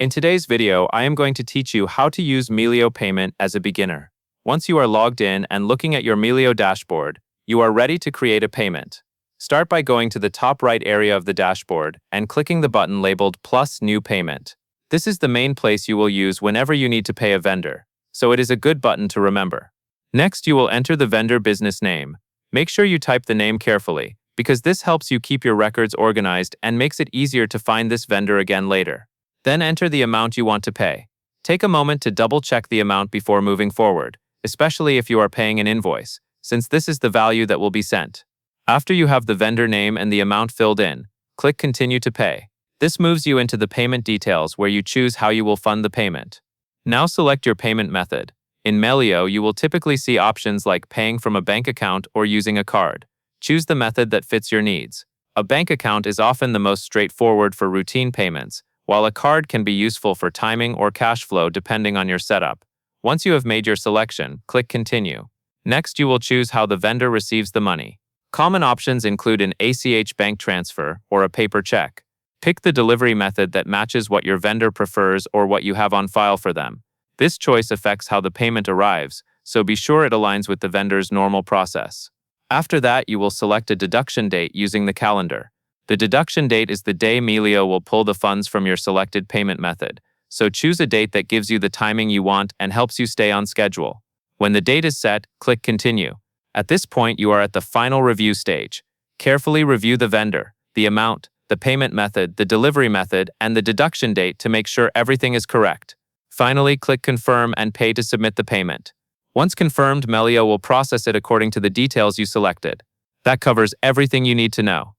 In today's video, I am going to teach you how to use Melio payment as a beginner. Once you are logged in and looking at your Melio dashboard, you are ready to create a payment. Start by going to the top right area of the dashboard and clicking the button labeled Plus New Payment. This is the main place you will use whenever you need to pay a vendor, so it is a good button to remember. Next, you will enter the vendor business name. Make sure you type the name carefully, because this helps you keep your records organized and makes it easier to find this vendor again later. Then enter the amount you want to pay. Take a moment to double-check the amount before moving forward, especially if you are paying an invoice, since this is the value that will be sent. After you have the vendor name and the amount filled in, click Continue to Pay. This moves you into the payment details where you choose how you will fund the payment. Now select your payment method. In Melio, you will typically see options like paying from a bank account or using a card. Choose the method that fits your needs. A bank account is often the most straightforward for routine payments, while a card can be useful for timing or cash flow depending on your setup. Once you have made your selection, click Continue. Next, you will choose how the vendor receives the money. Common options include an ACH bank transfer or a paper check. Pick the delivery method that matches what your vendor prefers or what you have on file for them. This choice affects how the payment arrives, so be sure it aligns with the vendor's normal process. After that, you will select a deduction date using the calendar. The deduction date is the day Melio will pull the funds from your selected payment method, so choose a date that gives you the timing you want and helps you stay on schedule. When the date is set, click Continue. At this point, you are at the final review stage. Carefully review the vendor, the amount, the payment method, the delivery method, and the deduction date to make sure everything is correct. Finally, click Confirm and Pay to submit the payment. Once confirmed, Melio will process it according to the details you selected. That covers everything you need to know.